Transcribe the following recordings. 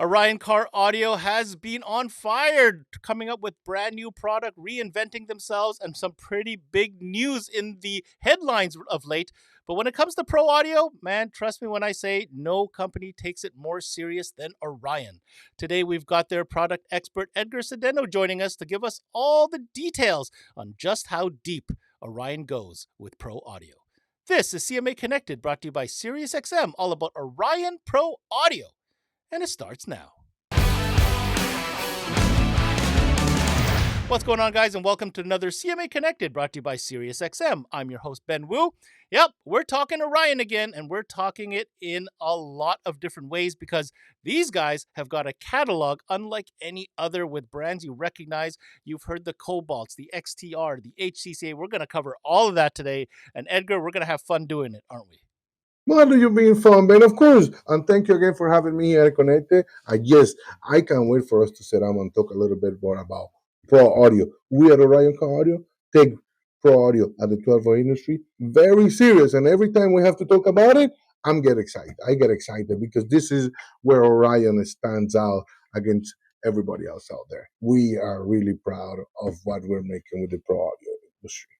Orion Car Audio has been on fire, coming up with brand new product, reinventing themselves, and some pretty big news in the headlines of late. But when it comes to pro audio, man, trust me when I say no company takes it more serious than Orion. Today, we've got their product expert, Edgar Cedeno, joining us to give us all the details on just how deep Orion goes with pro audio. This is CMA Connected, brought to you by SiriusXM, all about Orion Pro Audio. And it starts now. What's going on, guys, and welcome to another CMA Connected, brought to you by SiriusXM. I'm your host, Ben Wu. Yep, we're talking Orion again, and we're talking it in a lot of different ways because these guys have got a catalog unlike any other with brands you recognize. You've heard the Cobalts, the XTR, the HCCA. We're going to cover all of that today. And Edgar, we're going to have fun doing it, aren't we? What do you mean fun, Ben? Of course. And thank you again for having me here at Connected. Yes, I can't wait for us to sit down and talk a little bit more about Pro Audio. We at Orion Car Audio take Pro Audio at the 12-volt industry very serious. And every time we have to talk about it, get excited. I get excited because this is where Orion stands out against everybody else out there. We are really proud of what we're making with the Pro Audio industry.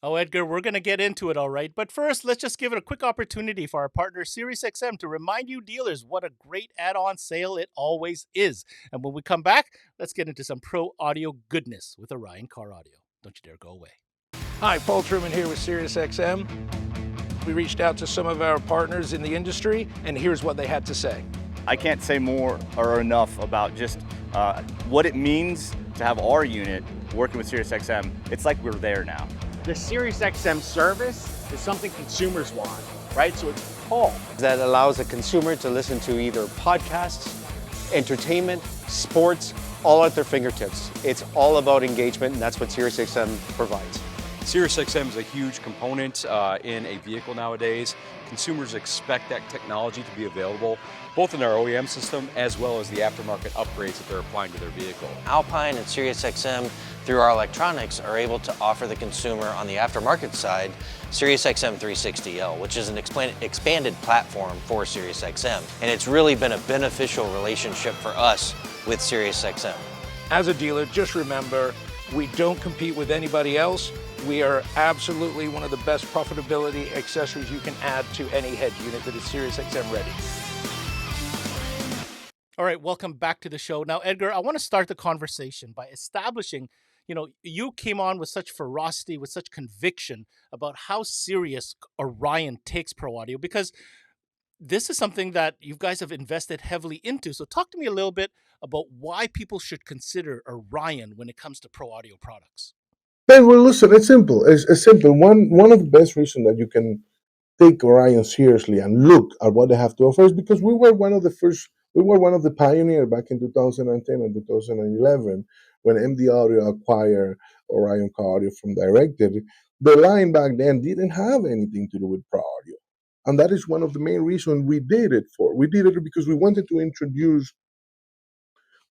Oh, Edgar, we're going to get into it all right. But first, let's just give it a quick opportunity for our partner, SiriusXM, to remind you dealers what a great add-on sale it always is. And when we come back, let's get into some pro audio goodness with Orion Car Audio. Don't you dare go away. Hi, Paul Truman here with SiriusXM. We reached out to some of our partners in the industry, and here's what they had to say. I can't say more or enough about just what it means to have our unit working with SiriusXM. It's like we're there now. The SiriusXM service is something consumers want, right? So it's Paul. That allows a consumer to listen to either podcasts, entertainment, sports, all at their fingertips. It's all about engagement, and that's what SiriusXM provides. SiriusXM is a huge component in a vehicle nowadays. Consumers expect that technology to be available both in our OEM system as well as the aftermarket upgrades that they're applying to their vehicle. Alpine and SiriusXM, through our electronics, are able to offer the consumer on the aftermarket side SiriusXM 360L, which is an expanded platform for SiriusXM. And it's really been a beneficial relationship for us with SiriusXM. As a dealer, just remember, we don't compete with anybody else. We are absolutely one of the best profitability accessories you can add to any head unit that is SiriusXM ready. All right, welcome back to the show. Now, Edgar, I want to start the conversation by establishing, you came on with such ferocity, with such conviction about how serious Orion takes pro audio, because this is something that you guys have invested heavily into. So talk to me a little bit about why people should consider Orion when it comes to pro audio products. Ben, well, listen, it's simple. It's simple. One of the best reasons that you can take Orion seriously and look at what they have to offer is because we were one of the pioneers back in 2010 and 2011 when MD Audio acquired Orion Car Audio from Directed. The line back then didn't have anything to do with Pro Audio. And that is one of the main reasons we did it for. We did it because we wanted to introduce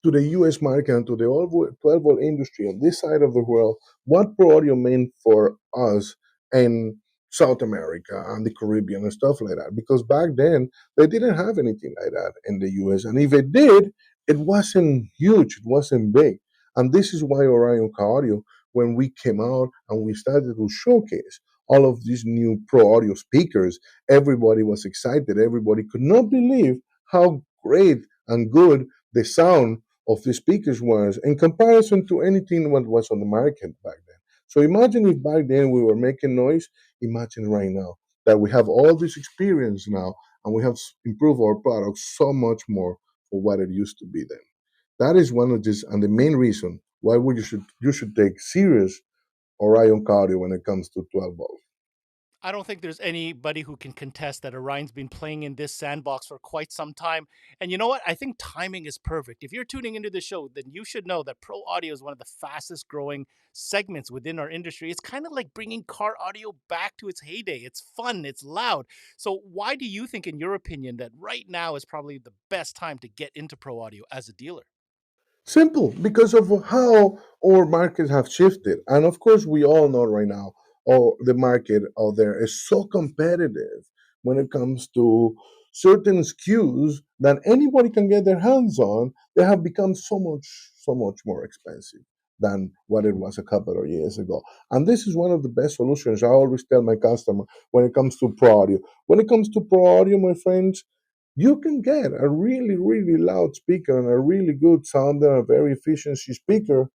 to the US market and to the 12-volt industry on this side of the world what Pro Audio meant for us in South America and the Caribbean and stuff like that. Because back then, they didn't have anything like that in the US. And if it did, it wasn't huge, it wasn't big. And this is why Orion Car Audio, when we came out and we started to showcase all of these new Pro Audio speakers, everybody was excited. Everybody could not believe how great and good the sound of the speakers was in comparison to anything what was on the market back then. So imagine if back then we were making noise, imagine right now that we have all this experience now and we have improved our product so much more for what it used to be then. That is one of this and the main reason why you should take serious Orion cardio when it comes to 12 volts. I don't think there's anybody who can contest that Orion's been playing in this sandbox for quite some time. And you know what? I think timing is perfect. If you're tuning into the show, then you should know that pro audio is one of the fastest growing segments within our industry. It's kind of like bringing car audio back to its heyday. It's fun, it's loud. So why do you think, in your opinion, that right now is probably the best time to get into pro audio as a dealer? Simple, because of how our markets have shifted. And of course, we all know right now, the market out there is so competitive when it comes to certain SKUs that anybody can get their hands on, they have become so much more expensive than what it was a couple of years ago. And this is one of the best solutions I always tell my customer when it comes to pro audio. When it comes to pro audio, my friends, you can get a really, really loud speaker and a really good sounder, a very efficiency speaker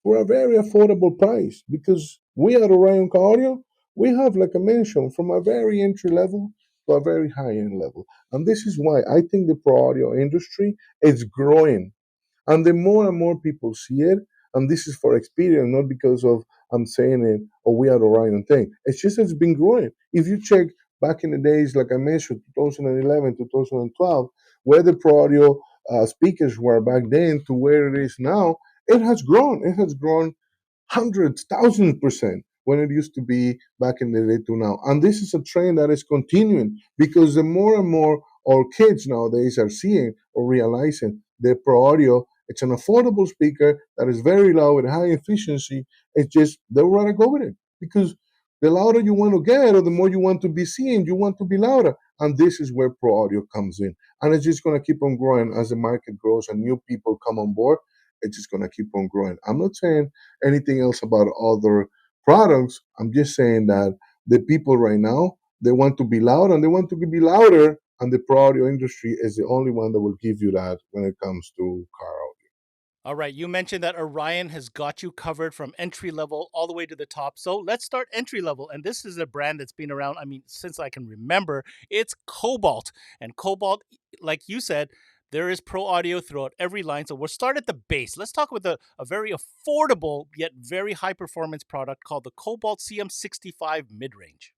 for a very affordable price, because we at Orion Audio, we have, like I mentioned, from a very entry level to a very high end level. And this is why I think the pro audio industry is growing, and the more and more people see it, and this is for experience, not because of I'm saying it or we are Orion thing. It's just it's been growing. If you check back in the days, like I mentioned, 2011, 2012, where the pro audio speakers were back then to where it is now, it has grown. It has grown hundreds, thousands percent when it used to be back in the day to now. And this is a trend that is continuing, because the more and more our kids nowadays are seeing or realizing the pro audio, it's an affordable speaker that is very loud with high efficiency. It's just they would rather go with it, because the louder you want to get or the more you want to be seen, you want to be louder. And this is where pro audio comes in. And it's just going to keep on growing as the market grows and new people come on board. It's just going to keep on growing. I'm not saying anything else about other products. I'm just saying that the people right now, they want to be loud and they want to be louder, and the pro audio industry is the only one that will give you that when it comes to car audio. All right, you mentioned that Orion has got you covered from entry level all the way to the top. So let's start entry level. And this is a brand that's been around, I mean, since I can remember. It's Cobalt. And Cobalt, like you said, there is pro audio throughout every line. So we'll start at the base. Let's talk with a very affordable yet very high performance product called the Cobalt CM65 mid range.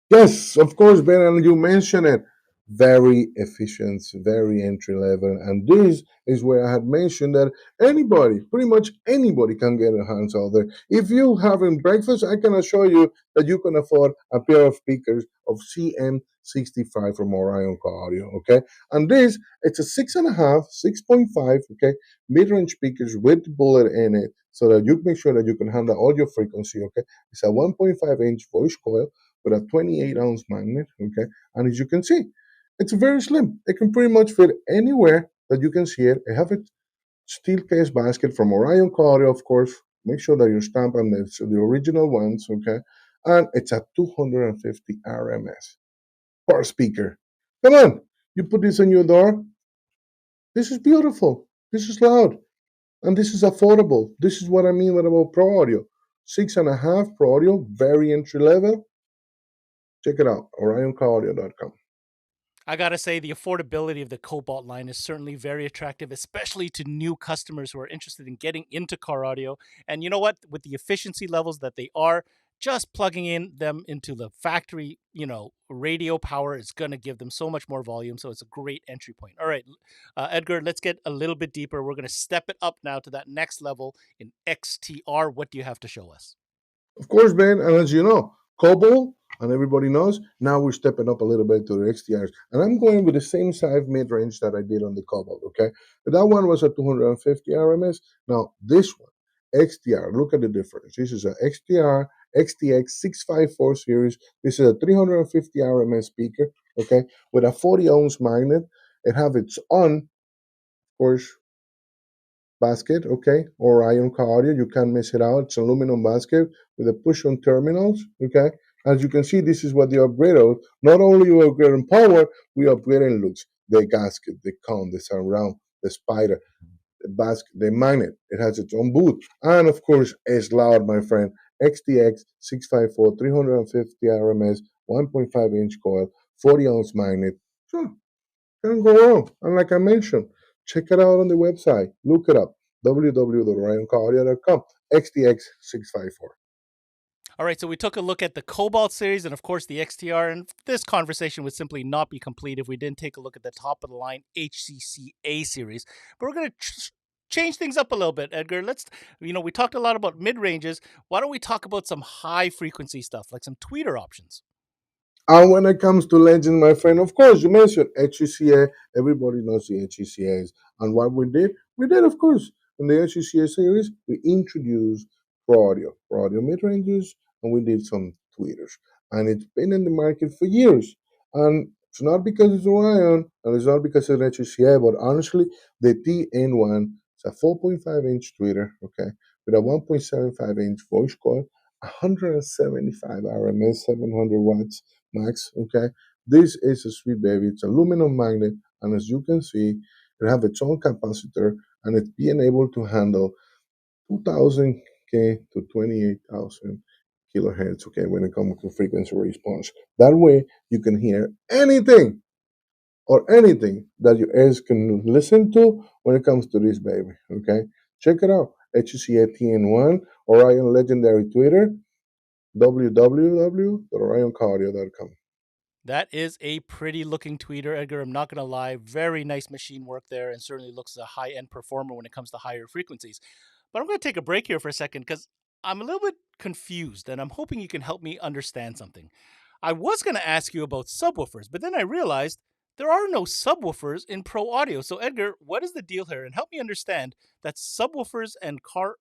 Yes, of course, Ben, and you mentioned it. Very efficient, very entry level. And this is where I had mentioned that anybody, pretty much anybody, can get their hands out there. If you having breakfast, I can assure you that you can afford a pair of speakers of CM65 from Orion Audio. Okay. And this, it's a 6.5, 6.5, okay, mid-range speakers with bullet in it, so that you make sure that you can handle all your frequency. Okay. It's a 1.5-inch voice coil with a 28-ounce magnet, okay? And as you can see, it's very slim. It can pretty much fit anywhere that you can see it. I have a steel case basket from Orion Audio, of course. Make sure that you stamp on the original ones, okay? And it's at 250 RMS per speaker. Come on, you put this on your door. This is beautiful. This is loud. And this is affordable. This is what I mean about Pro Audio. 6.5 Pro Audio, very entry level. Check it out, orioncaraudio.com. I gotta say, the affordability of the Cobalt line is certainly very attractive, especially to new customers who are interested in getting into car audio. And you know what? With the efficiency levels that they are, just plugging in them into the factory, radio power is gonna give them so much more volume. So it's a great entry point. All right, Edgar, let's get a little bit deeper. We're gonna step it up now to that next level in XTR. What do you have to show us? Of course, Ben, and as you know, Cobalt, and everybody knows, now we're stepping up a little bit to the XTRs. And I'm going with the same size mid range that I did on the Cobalt, okay? But that one was at 250 RMS. Now, this one, XTR, look at the difference. This is a XTR XTX 654 series. This is a 350 RMS speaker, okay, with a 40-ounce magnet. It have its own, of course, basket, okay, Orion audio. You can't miss it out. It's aluminum basket with a push-on terminals, okay. As you can see, this is what the upgrade of. Not only we upgrade in power, we upgrade in looks. The gasket, the cone, the surround, the spider, the basket, the magnet. It has its own boot, and of course, it's loud, my friend. XTX 654, 350 RMS, 1.5-inch coil, 40-ounce magnet. Sure, can't go wrong. And like I mentioned, check it out on the website. Look it up, www.orioncaraudio.com, XTX654. All right, so we took a look at the Cobalt series and, of course, the XTR. And this conversation would simply not be complete if we didn't take a look at the top of the line HCCA series. But we're going to change things up a little bit, Edgar. We talked a lot about mid ranges. Why don't we talk about some high frequency stuff, like some tweeter options? And when it comes to legend, my friend, of course, you mentioned HCCA. Everybody knows the HCCAs. And what we did, of course, in the HCCA series, we introduced Pro Audio mid-ranges, and we did some tweeters. And it's been in the market for years. And It's not because it's Orion, and it's not because it's HCCA, but honestly, the TN1 is a 4.5-inch tweeter, okay, with a 1.75-inch voice coil, 175 RMS, 700 watts max, okay. This is a sweet baby. It's aluminum magnet, and as you can see, it have its own capacitor, and it's being able to handle 2000 K to 28,000 kilohertz, okay, when it comes to frequency response. That way, you can hear anything or anything that your ears can listen to when it comes to this baby, okay? Check it out. HCCA TN1, Orion Legendary Twitter, www.orioncardio.com. That is a pretty looking tweeter, Edgar. I'm not going to lie. Very nice machine work there, and certainly looks a high end performer when it comes to higher frequencies. But I'm going to take a break here for a second because I'm a little bit confused, and I'm hoping you can help me understand something. I was going to ask you about subwoofers, but then I realized there are no subwoofers in pro audio. So, Edgar, what is the deal here? And help me understand that subwoofers and pro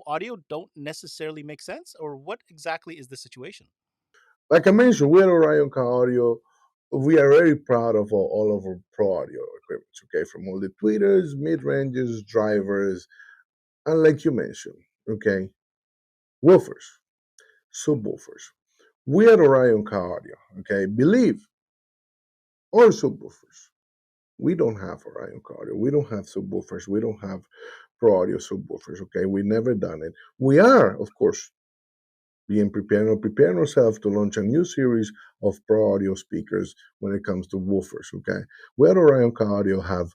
audio don't necessarily make sense, or what exactly is the situation? Like I mentioned, we're Orion Car Audio. We are very proud of all of our pro audio equipment, okay, from all the tweeters, mid ranges, drivers, and like you mentioned, okay, woofers, subwoofers. We at Orion Car Audio, okay, believe or subwoofers. We don't have Orion Car Audio. We don't have subwoofers. We don't have pro audio subwoofers, okay? We never done it. We are, of course, preparing ourselves to launch a new series of pro audio speakers when it comes to woofers, okay? We at Orion Car Audio have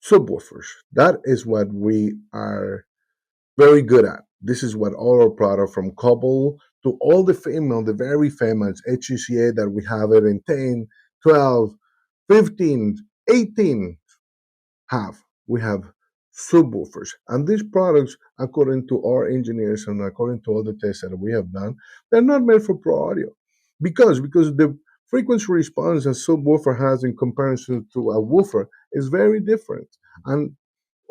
subwoofers. That is what we are very good at. This is what all our product from Cobalt to all the very famous HCCA that we have it in 10, 12, 15, 18 have. We have subwoofers. And these products, according to our engineers and according to all the tests that we have done, they're not made for pro audio. Because the frequency response a subwoofer has in comparison to a woofer is very different. And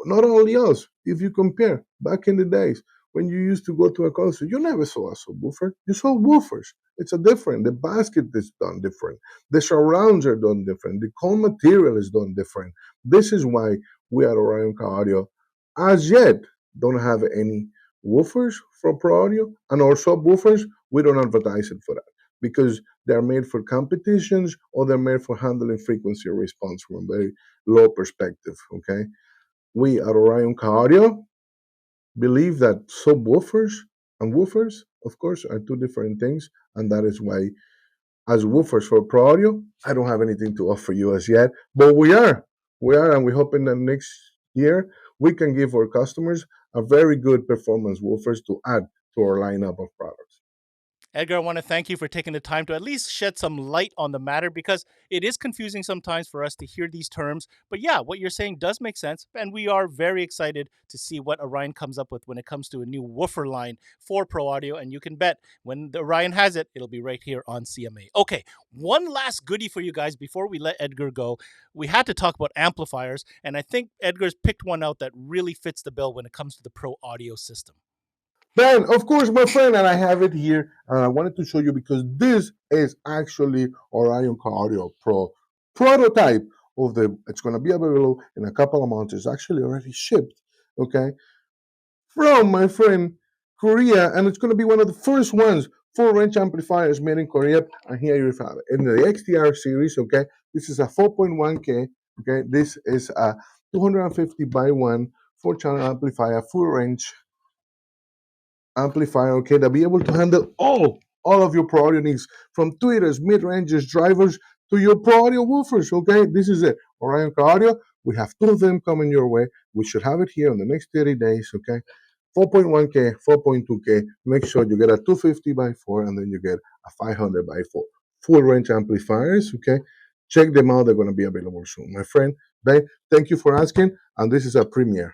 not only us, if you compare back in the days when you used to go to a concert, you never saw a subwoofer. You saw woofers. It's a different. The basket is done different. The surrounds are done different. The cone material is done different. This is why we at Orion Car Audio, as yet, don't have any woofers for pro audio, and our subwoofers, we don't advertise it for that because they're made for competitions or they're made for handling frequency response from a very low perspective. Okay, we at Orion Car Audio believe that subwoofers and woofers, of course, are two different things, and that is why, as woofers for pro audio, I don't have anything to offer you as yet, but we are, and we hope in the next year we can give our customers a very good performance woofers to add to our lineup of products. Edgar, I want to thank you for taking the time to at least shed some light on the matter because it is confusing sometimes for us to hear these terms. But yeah, what you're saying does make sense. And we are very excited to see what Orion comes up with when it comes to a new woofer line for Pro Audio. And you can bet when the Orion has it, it'll be right here on CMA. Okay, one last goodie for you guys before we let Edgar go. We had to talk about amplifiers. And I think Edgar's picked one out that really fits the bill when it comes to the Pro Audio system. Ben, of course, my friend, and I have it here, and I wanted to show you because this is actually Orion Car Audio Pro prototype of the. It's going to be available in a couple of months. It's actually already shipped, okay, from my friend Korea, and it's going to be one of the first ones full range amplifiers made in Korea. And here you have it in the XTR series, okay. This is a 4.1K, okay. This is a 250 by 1 4-channel amplifier, full range amplifier, okay, to be able to handle all of your pro audio needs, from tweeters, mid-ranges, drivers, to your pro audio woofers, okay? This is it. Orion Car Audio, we have two of them coming your way. We should have it here in the next 30 days, okay? 4.1K, 4.2K. Make sure you get a 250 by 4 and then you get a 500 by 4. Full range amplifiers, okay? Check them out. They're going to be available soon. My friend, Ben, thank you for asking, and this is a premiere.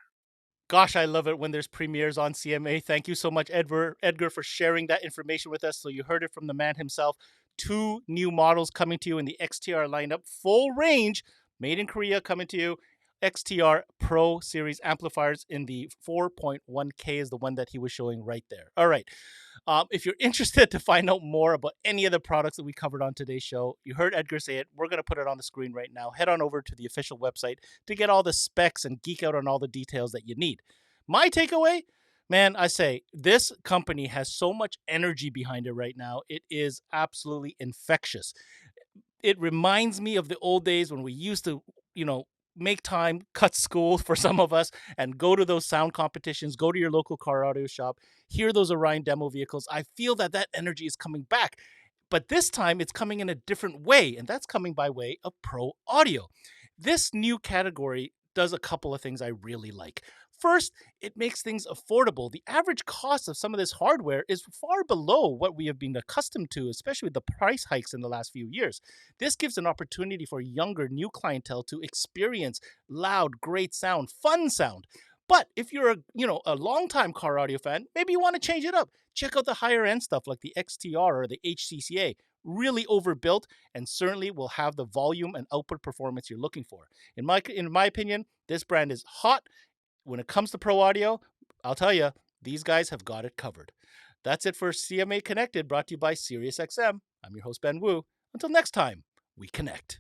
Gosh, I love it when there's premieres on CMA. Thank you so much, Edgar, for sharing that information with us. So you heard it from the man himself. Two new models coming to you in the XTR lineup, full range, made in Korea, coming to you. XTR Pro Series amplifiers in the 4.1K is the one that he was showing right there. All right. If you're interested to find out more about any of the products that we covered on today's show, you heard Edgar say it. We're going to put it on the screen right now. Head on over to the official website to get all the specs and geek out on all the details that you need. My takeaway, man, I say this company has so much energy behind it right now. It is absolutely infectious. It reminds me of the old days when we used to, make time, cut school for some of us, and go to those sound competitions, go to your local car audio shop, hear those Orion demo vehicles. I feel that energy is coming back. But this time it's coming in a different way, and that's coming by way of pro audio. This new category does a couple of things I really like. First, it makes things affordable. The average cost of some of this hardware is far below what we have been accustomed to, especially with the price hikes in the last few years. This gives an opportunity for younger, new clientele to experience loud, great sound, fun sound. But if you're a longtime car audio fan, maybe you want to change it up. Check out the higher end stuff like the XTR or the HCCA. Really overbuilt and certainly will have the volume and output performance you're looking for. In my opinion, this brand is hot. When it comes to pro audio, I'll tell you, these guys have got it covered. That's it for CMA Connected, brought to you by SiriusXM. I'm your host, Ben Wu. Until next time, we connect.